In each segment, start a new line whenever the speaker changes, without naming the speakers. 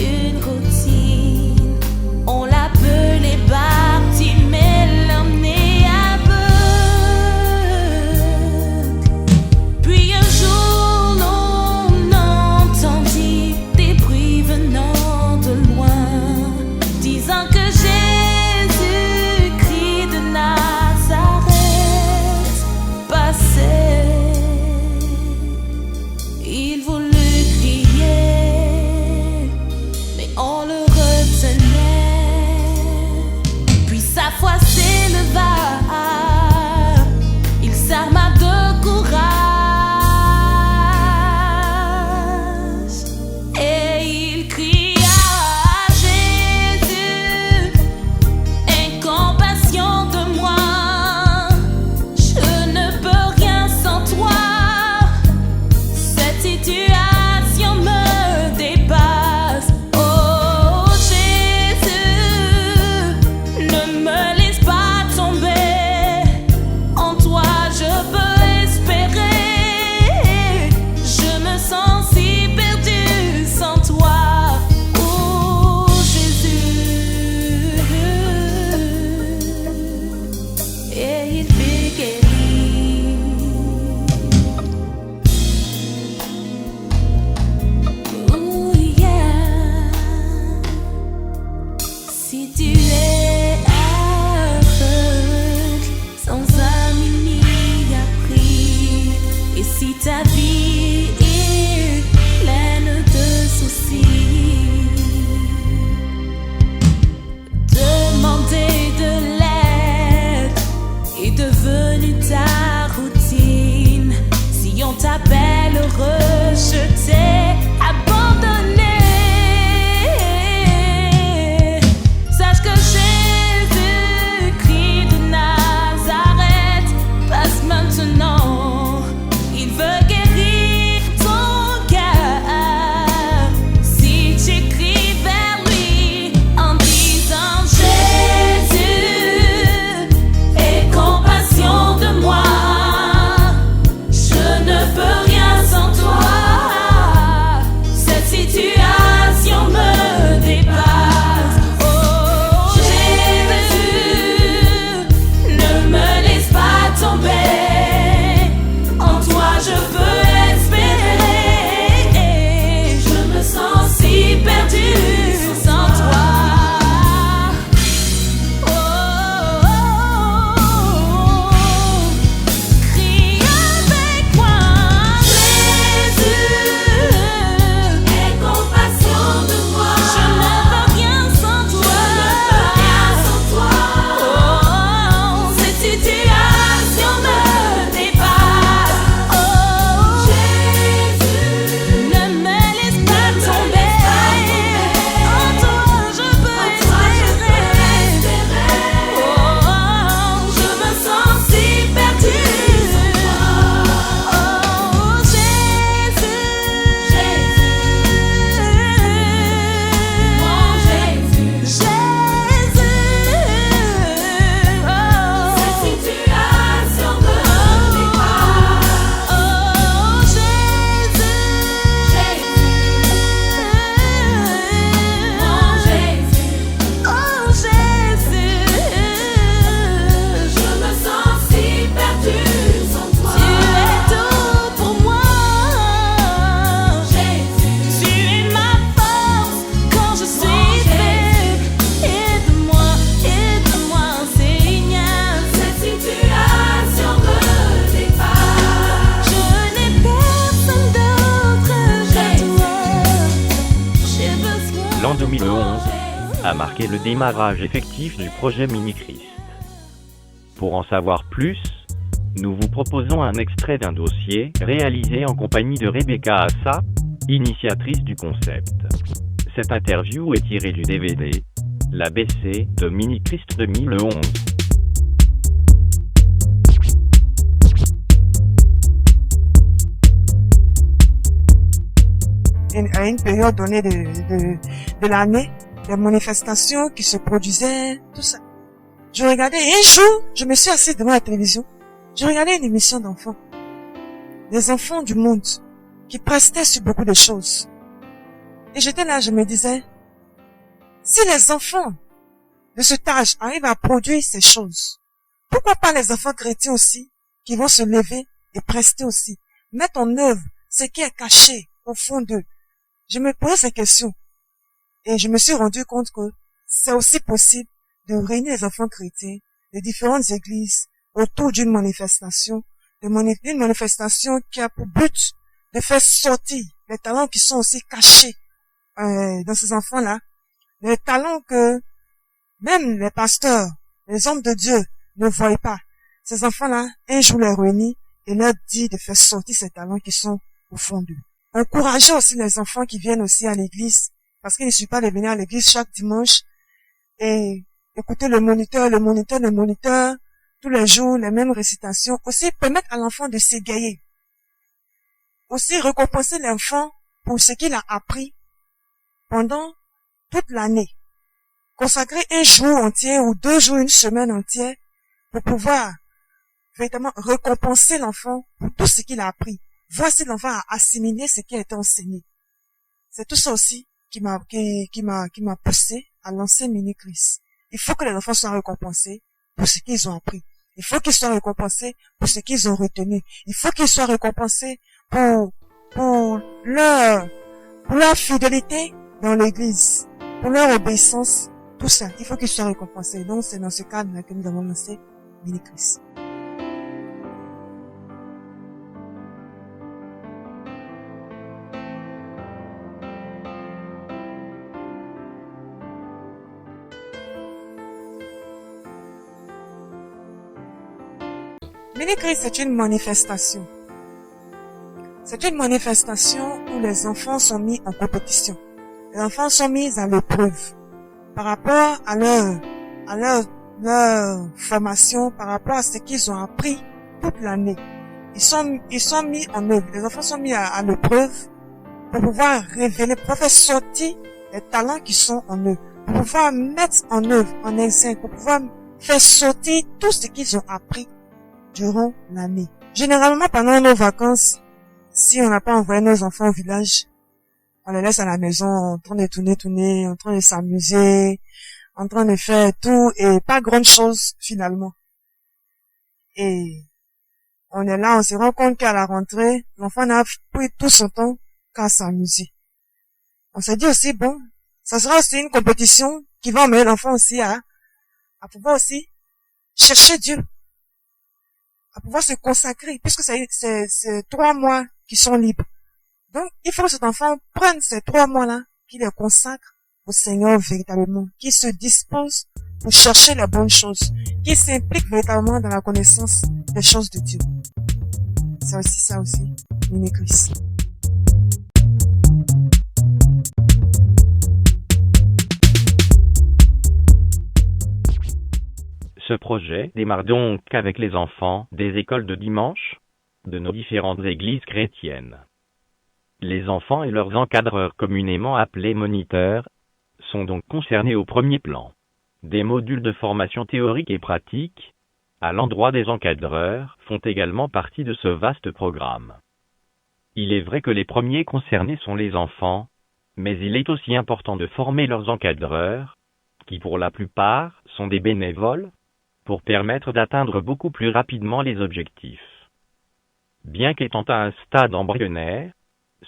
une routine. On l'appelait Barty, mais l'emmenait aveugle. Puis un jour, l'on entendit des bruits venant de loin, disant que Jésus-Christ de Nazareth passait. Il voulut crier, mais on le retenait. Puis sa foi s'éleva, il s'arma de courage et il cria à Jésus: aie compassion de moi, je ne peux rien sans toi. Cette situation me dépasse. Oh Jésus, ne me laisse pas tomber. En toi je peux espérer. Je me sens si perdu sans toi. Oh Jésus. Et il fut guéri. Oh yeah. Si tu es aveugle, sans ami ni appris, et si ta vie est pleine de soucis, demander de l'aide est devenu ta routine. Si on t'appelle rejeté, abandonné, sache que Jésus-Christ de Nazareth passe maintenant. Il veut guérir ton cœur. Si tu cries vers lui en disant: Jésus, aie compassion de moi, je ne peux rien sans toi. Cette situation me dépasse. Oh Jésus, ne me laisse pas tomber. En toi je peux espérer. Je me sens si perdu sans toi. Oh, crie avec moi: Jésus, aie compassion de moi, je ne peux rien sans toi. Oh, cette situation me dépasse. Oh Jésus, ne me laisse pas tomber. En toi je peux espérer. Oh, je me sens si perdu. Oh Jésus, Jésus, cette situation me dépasse. Oh Jésus, oh Jésus, je me sens si perdu sans toi. Tu es tout pour moi, Jésus. Tu es ma force quand je suis faible. Aide-moi, Seigneur. Cette situation me dépasse. Je n'ai personne d'autre que toi. J'ai besoin.
L'an 2011 a marqué le démarrage effectif du projet Mini-Christ. Pour en savoir plus, nous vous proposons un extrait d'un dossier réalisé en compagnie de Rebecca Assa, initiatrice du concept. Cette interview est tirée du DVD l'ABC de Mini-Christ 2011.
À une période donnée de l'année, des manifestations qui se produisaient, tout ça. Je regardais, un jour, je me suis assise devant la télévision, je regardais une émission d'enfants. Des enfants du monde, qui prestaient sur beaucoup de choses. Et j'étais là, je me disais, Si les enfants de cet âge arrivent à produire ces choses, pourquoi pas les enfants chrétiens aussi, qui vont se lever et prester aussi, mettre en œuvre ce qui est caché au fond d'eux? Je me posais ces questions et je me suis rendu compte que c'est aussi possible de réunir les enfants chrétiens de différentes églises autour d'une manifestation, d'une manifestation qui a pour but de faire sortir les talents qui sont aussi cachés dans ces enfants-là, les talents que même les pasteurs, les hommes de Dieu ne voient pas. Ces enfants-là, un jour les réunit et leur dit de faire sortir ces talents qui sont au fond d'eux. Encouragez aussi les enfants qui viennent aussi à l'église, parce qu'il ne suffit pas de venir à l'église chaque dimanche et écouter le moniteur, tous les jours, les mêmes récitations. Aussi, permettre à l'enfant de s'égayer. Aussi, récompenser l'enfant pour ce qu'il a appris pendant toute l'année. Consacrer un jour entier ou 2 jours, une semaine entière pour pouvoir véritablement récompenser l'enfant pour tout ce qu'il a appris. Voir si l'enfant a assimilé ce qui a été enseigné. C'est tout ça aussi qui m'a poussé à lancer Mini-Chris. Il faut que les enfants soient récompensés pour ce qu'ils ont appris. Il faut qu'ils soient récompensés pour ce qu'ils ont retenu. Il faut qu'ils soient récompensés pour leur fidélité dans l'église, pour leur obéissance, tout ça. Il faut qu'ils soient récompensés. Donc, c'est dans ce cadre-là que nous avons lancé Mini-Chris. Mini-Chris, c'est une manifestation. C'est une manifestation où les enfants sont mis en compétition. Les enfants sont mis à l'épreuve par rapport à leur formation, par rapport à ce qu'ils ont appris toute l'année. Ils sont mis en œuvre. Les enfants sont mis à l'épreuve pour pouvoir révéler, pour faire sortir les talents qui sont en eux, pour pouvoir mettre en œuvre, en exergue, pour pouvoir faire sortir tout ce qu'ils ont appris durant l'année. Généralement, pendant nos vacances, si on n'a pas envoyé nos enfants au village, on les laisse à la maison en train de tourner, en train de s'amuser, en train de faire tout et pas grande chose finalement. Et on est là, on se rend compte qu'à la rentrée, l'enfant n'a pris tout son temps qu'à s'amuser. On s'est dit aussi, bon, ça sera aussi une compétition qui va emmener l'enfant aussi à pouvoir aussi chercher Dieu, à pouvoir se consacrer, puisque c'est 3 mois qui sont libres. Donc, il faut que cet enfant prenne ces 3 mois-là, qu'il les consacre au Seigneur véritablement, qu'il se dispose pour chercher les bonnes choses, qu'il s'implique véritablement dans la connaissance des choses de Dieu. C'est aussi ça aussi, Mini-Chris.
Ce projet démarre donc avec les enfants des écoles de dimanche de nos différentes églises chrétiennes. Les enfants et leurs encadreurs communément appelés moniteurs sont donc concernés au premier plan. Des modules de formation théorique et pratique, à l'endroit des encadreurs, font également partie de ce vaste programme. Il est vrai que les premiers concernés sont les enfants, mais il est aussi important de former leurs encadreurs, qui pour la plupart sont des bénévoles, pour permettre d'atteindre beaucoup plus rapidement les objectifs. Bien qu'étant à un stade embryonnaire,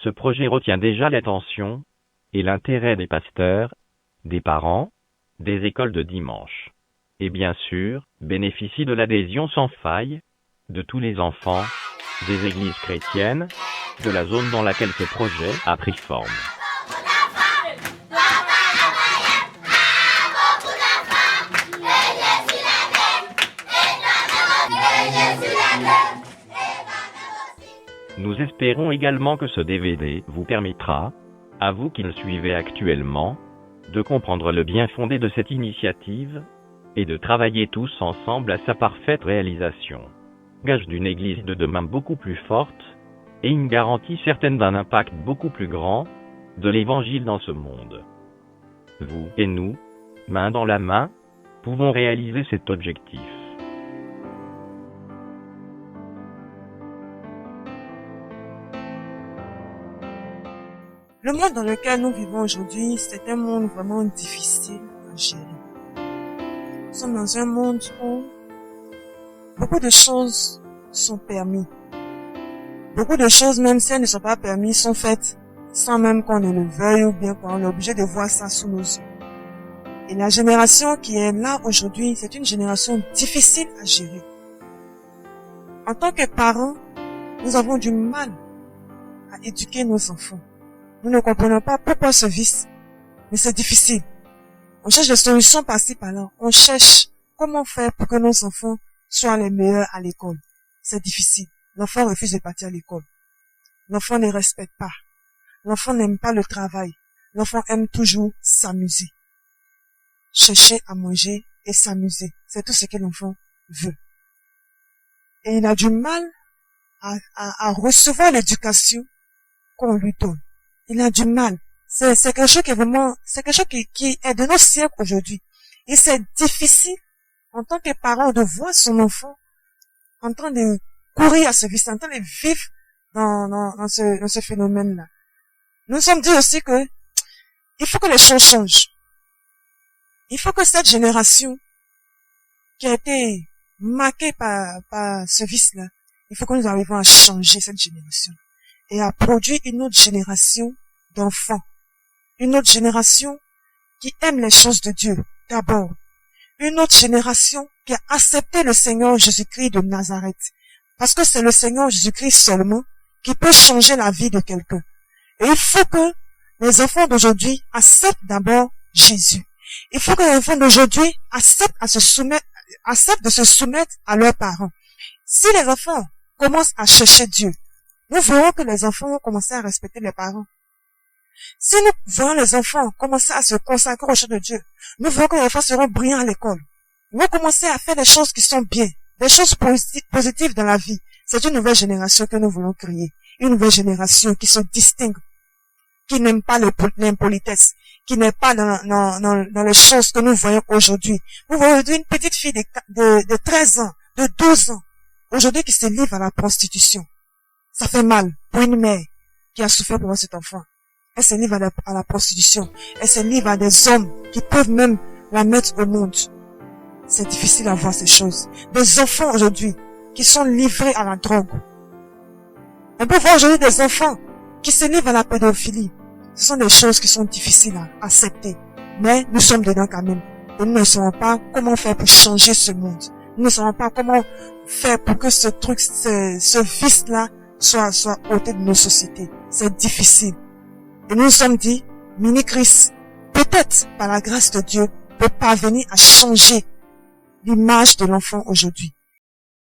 ce projet retient déjà l'attention et l'intérêt des pasteurs, des parents, des écoles de dimanche, et bien sûr, bénéficie de l'adhésion sans faille de tous les enfants, des églises chrétiennes, de la zone dans laquelle ce projet a pris forme. Nous espérons également que ce DVD vous permettra, à vous qui le suivez actuellement, de comprendre le bien fondé de cette initiative et de travailler tous ensemble à sa parfaite réalisation. Gage d'une église de demain beaucoup plus forte et une garantie certaine d'un impact beaucoup plus grand de l'évangile dans ce monde. Vous et nous, main dans la main, pouvons réaliser cet objectif.
Le Le monde dans lequel nous vivons aujourd'hui, c'est un monde vraiment difficile à gérer. Nous sommes dans un monde où beaucoup de choses sont permises. Beaucoup de choses, même si elles ne sont pas permises, sont faites sans même qu'on ne le veuille ou bien qu'on est obligé de voir ça sous nos yeux. Et la génération qui est là aujourd'hui, c'est une génération difficile à gérer. En tant que parents, nous avons du mal à éduquer nos enfants. Nous ne comprenons pas pourquoi ce vice, mais c'est difficile. On cherche des solutions par-ci par-là. On cherche comment faire pour que nos enfants soient les meilleurs à l'école. C'est difficile. L'enfant refuse de partir à l'école. L'enfant ne respecte pas. L'enfant n'aime pas le travail. L'enfant aime toujours s'amuser. Chercher à manger et s'amuser. C'est tout ce que l'enfant veut. Et il a du mal à recevoir l'éducation qu'on lui donne. Il a du mal. C'est quelque chose qui est vraiment, c'est quelque chose qui est de nos siècles aujourd'hui. Et c'est difficile, en tant que parent, de voir son enfant en train de courir à ce vice, en train de vivre dans ce phénomène-là. Nous sommes dit aussi que, il faut que les choses changent. Il faut que cette génération, qui a été marquée par ce vice-là, il faut que nous arrivions à changer cette génération. Et à produire une autre génération d'enfants. Une autre génération qui aime les choses de Dieu, d'abord. Une autre génération qui a accepté le Seigneur Jésus-Christ de Nazareth. Parce que c'est le Seigneur Jésus-Christ seulement qui peut changer la vie de quelqu'un. Et il faut que les enfants d'aujourd'hui acceptent d'abord Jésus. Il faut que les enfants d'aujourd'hui acceptent de se soumettre à leurs parents. Si les enfants commencent à chercher Dieu, nous verrons que les enfants vont commencer à respecter les parents. Si nous voyons les enfants commencer à se consacrer aux choses de Dieu, nous verrons que les enfants seront brillants à l'école. Ils vont commencer à faire des choses qui sont bien, des choses positives dans la vie. C'est une nouvelle génération que nous voulons créer. Une nouvelle génération qui se distingue, qui n'aime pas l'impolitesse, qui n'est pas dans les choses que nous voyons aujourd'hui. Vous voyez aujourd'hui une petite fille de 13 ans, de 12 ans, aujourd'hui qui se livre à la prostitution. Ça fait mal pour une mère qui a souffert pour cet enfant. Elle se livre à la prostitution. Elle se livre à des hommes qui peuvent même la mettre au monde. C'est difficile à voir ces choses. Des enfants aujourd'hui qui sont livrés à la drogue. On peut voir aujourd'hui des enfants qui se livrent à la pédophilie. Ce sont des choses qui sont difficiles à accepter. Mais nous sommes dedans quand même. Et nous ne savons pas comment faire pour changer ce monde. Nous ne savons pas comment faire pour que ce vice-là soit ôté de nos sociétés. C'est difficile. Et nous nous sommes dit, Mini-Christ, peut-être par la grâce de Dieu, peut parvenir à changer l'image de l'enfant aujourd'hui.